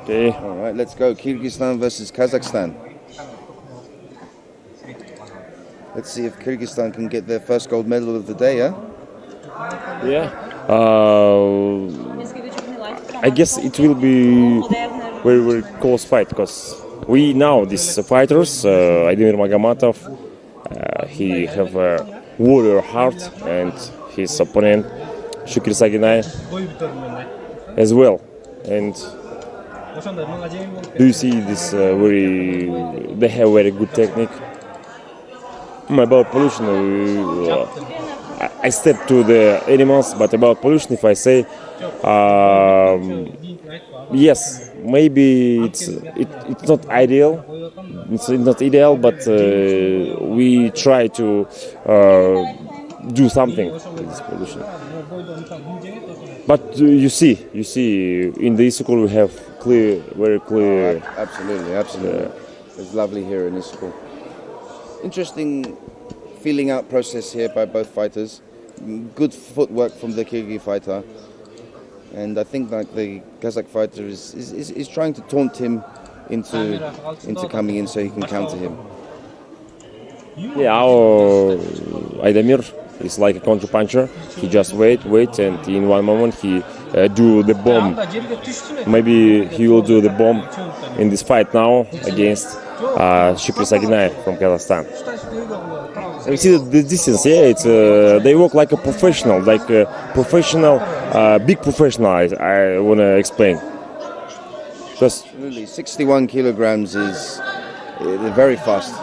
Okay. All right, let's go. Kyrgyzstan versus Kazakhstan. Let's see if Kyrgyzstan can get their first gold medal of the day, yeah? Yeah. I guess it will be very, very close fight because we know these fighters, Aidamir Magamatov, he have a warrior heart, and his opponent, Shukir Sagynay, as well. And do you see this they have very good technique. About pollution, I step to the animals, but about pollution, if I say, yes, maybe it's not ideal. It's not ideal, but we try to do something with this pollution. But you see, in the Istanbul we have very clear. Absolutely. It's lovely here in Istanbul. Interesting feeling out process here by both fighters. Good footwork from the Kyrgyz fighter, and I think like the Kazakh fighter is trying to taunt him into coming in so he can counter him. Yeah, our Aidamir is like a counter puncher. He just wait, and in one moment he do the bomb. Maybe he will do the bomb in this fight now against Shukir Sagynay from Kazakhstan. You see the distance, yeah, it's they work like a professional, big professional. I want to explain. Just Really, 61 kilograms is very fast.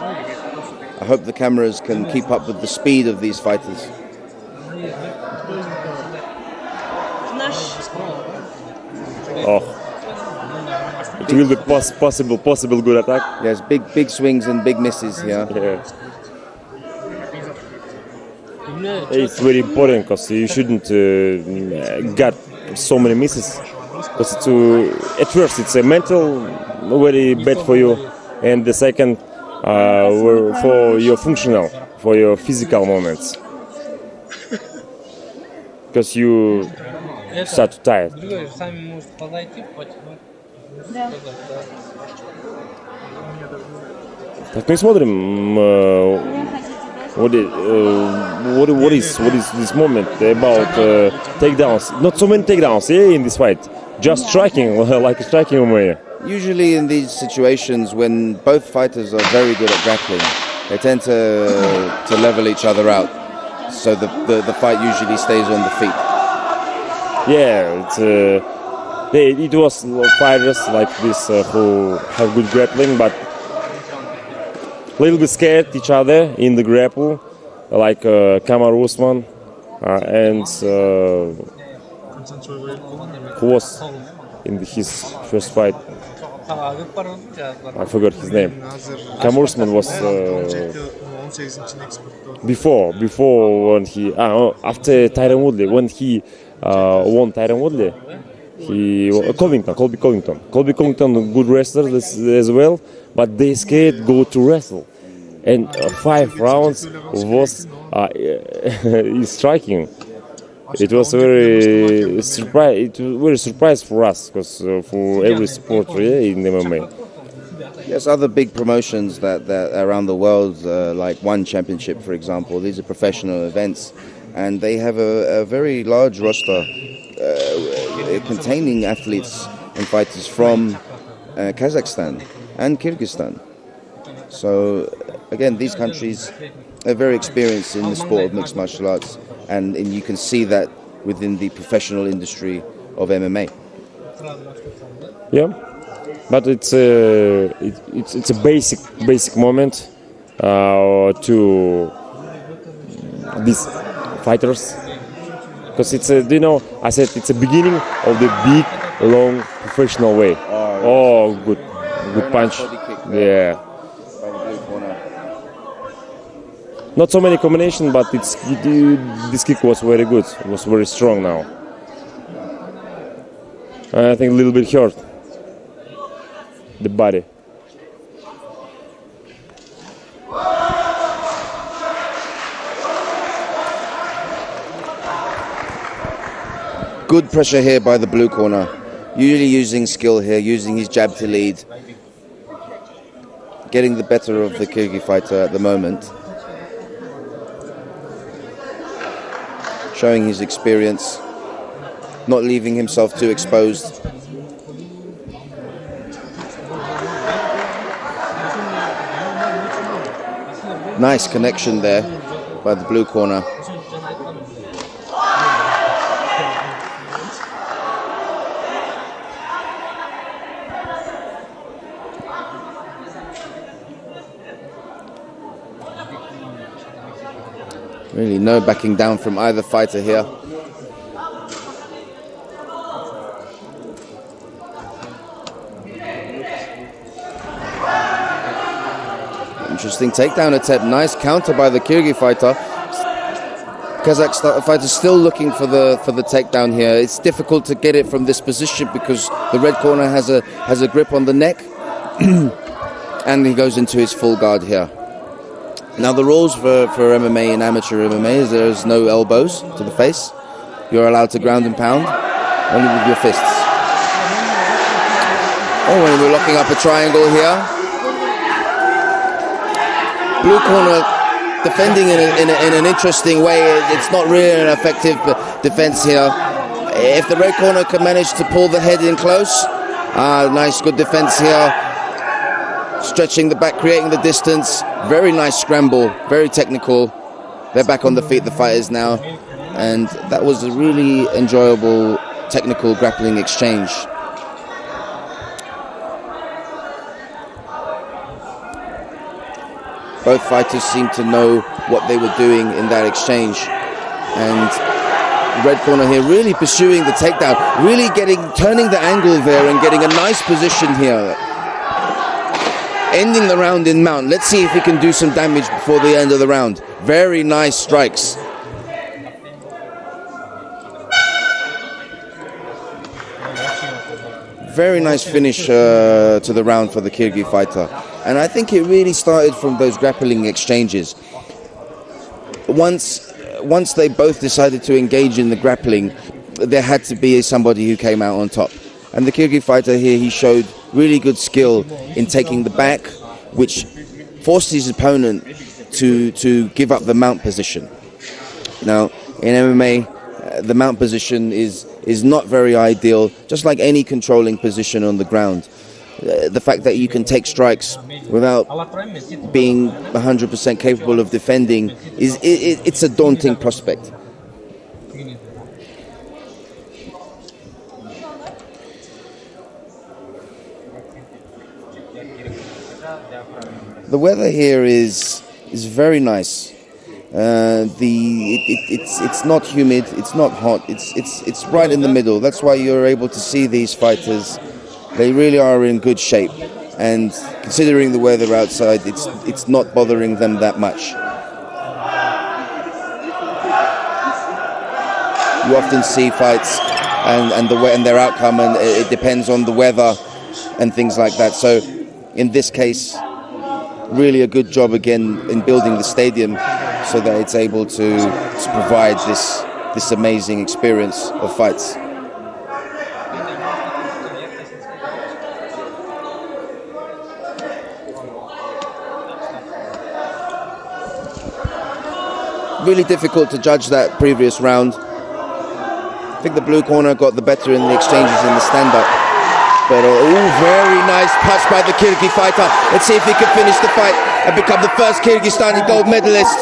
I hope the cameras can keep up with the speed of these fighters. oh, it will be possible good attack. Yes, big swings and big misses here. Yeah. It's very important because you shouldn't get so many misses. Because at first it's a mental very bad for you, and the second for your functional, for your physical moments. Because you start tired. Так, мы смотрим. What is this moment about takedowns? Not so many takedowns, yeah, in this fight. Just striking, like a striking MMA. Usually in these situations when both fighters are very good at grappling, they tend to level each other out. So the fight usually stays on the feet. Yeah, it was fighters like this who have good grappling, but a little bit scared each other in the grapple, like Kamaru Usman and who was in his first fight. I forgot his name. Kamaru Usman was before when he after Tyron Woodley, when he won Tyron Woodley. Colby Covington, good wrestler as well, but they scared go to wrestle, and 5 rounds was striking. It was very surprise for us, because for every sport in MMA. Yes, other big promotions that around the world, like One Championship, for example, these are professional events, and they have a very large roster containing athletes and fighters from Kazakhstan and Kyrgyzstan. So again, these countries are very experienced in the sport of mixed martial arts, and you can see that within the professional industry of MMA. Yeah, but it's a basic moment to these fighters. Because it's I said it's a beginning of the big, long, professional way. Oh, good punch. Yeah. Not so many combinations, but this kick was very good. It was very strong now. I think a little bit hurt the body. Good pressure here by the blue corner. Usually using skill here, using his jab to lead. Getting the better of the Kyrgyz fighter at the moment. Showing his experience. Not leaving himself too exposed. Nice connection there by the blue corner. Really no backing down from either fighter here. Interesting takedown attempt. Nice counter by the Kyrgyz fighter. Kazakh fighter still looking for the takedown here. It's difficult to get it from this position because the red corner has a grip on the neck, and he goes into his full guard here. Now the rules for MMA and amateur MMA is there's no elbows to the face. You're allowed to ground and pound only with your fists. Oh, and we're locking up a triangle here. Blue corner defending in an interesting way. It's not really an effective defense here. If the red corner can manage to pull the head in close, nice, good defense here. Stretching the back, creating the distance. Very nice scramble, very technical. They're back on the feet, the fighters now. And that was a really enjoyable technical grappling exchange. Both fighters seemed to know what they were doing in that exchange. And the red corner here really pursuing the takedown, really turning the angle there and getting a nice position here. Ending the round in mount. Let's see if he can do some damage before the end of the round. Very nice strikes. Very nice finish to the round for the Kyrgyz fighter. And I think it really started from those grappling exchanges. Once they both decided to engage in the grappling, there had to be somebody who came out on top. And the Kyrgyz fighter here, he showed really good skill in taking the back, which forced his opponent to give up the mount position. Now, in MMA, the mount position is not very ideal, just like any controlling position on the ground. The fact that you can take strikes without being 100% capable of defending it's a daunting prospect. The weather here is very nice. It's not humid, it's not hot, it's right in the middle. That's why you're able to see these fighters. They really are in good shape, and considering the weather outside, it's not bothering them that much. You often see fights and their outcome, and it depends on the weather and things like that. So in this case, really a good job again in building the stadium so that it's able to provide this amazing experience of fights. Really difficult to judge that previous round. I think the blue corner got the better in the exchanges in the stand-up. But very nice touch by the Kyrgyz fighter. Let's see if he can finish the fight and become the first Kyrgyzstani gold medalist.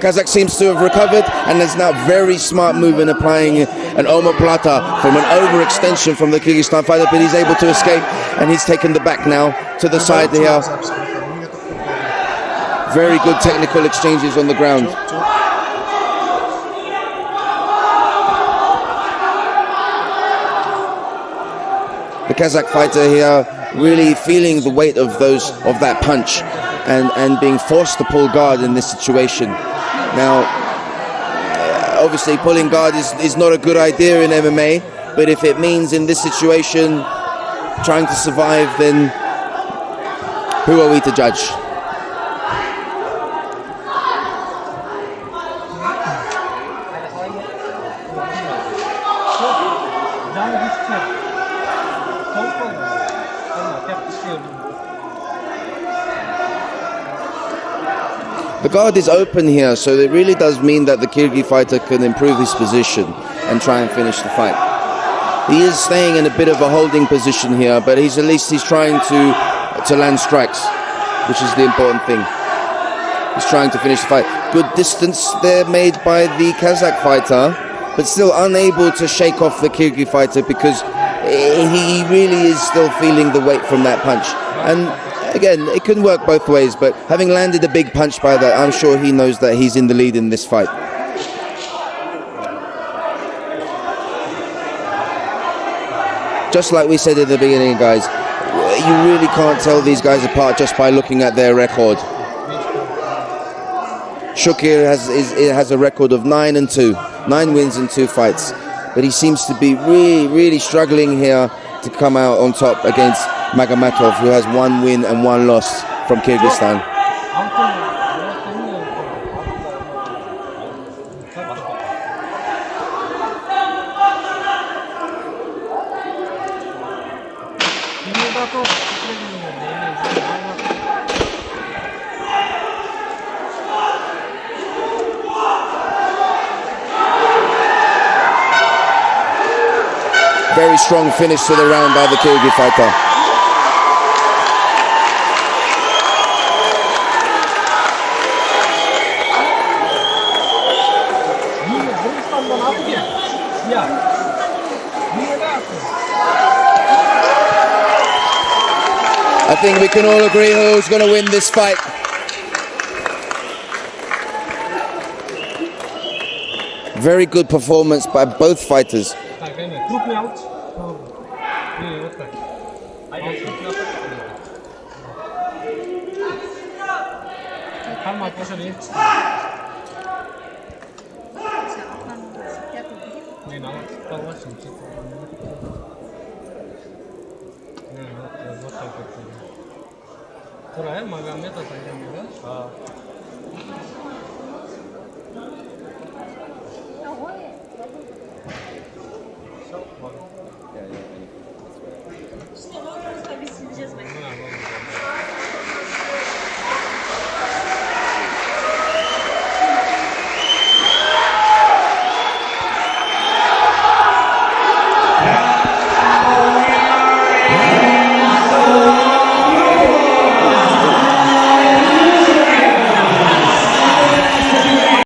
Kazakh seems to have recovered and is now very smart move in applying an omoplata from an overextension from the Kyrgyzstan fighter, but he's able to escape and he's taken the back now to the side here. Very good technical exchanges on the ground. The Kazakh fighter here really feeling the weight of that punch and being forced to pull guard in this situation. Now, obviously pulling guard is not a good idea in MMA, but if it means in this situation trying to survive, then who are we to judge? The guard is open here, so it really does mean that the Kyrgyz fighter can improve his position and try and finish the fight. He is staying in a bit of a holding position here, but at least he's trying to land strikes, which is the important thing. He's trying to finish the fight. Good distance there made by the Kazakh fighter, but still unable to shake off the Kyrgyz fighter because he really is still feeling the weight from that punch. And again, it can work both ways, but having landed a big punch by that, I'm sure he knows that he's in the lead in this fight. Just like we said at the beginning, guys, you really can't tell these guys apart just by looking at their record. Shukir has a record of 9-2, 9 wins and 2 fights, but he seems to be really struggling here to come out on top against Magamatov, who has 1 win and 1 loss from Kyrgyzstan. Very strong finish to the round by the Kyrgyz fighter. I think we can all agree who's going to win this fight. Very good performance by both fighters.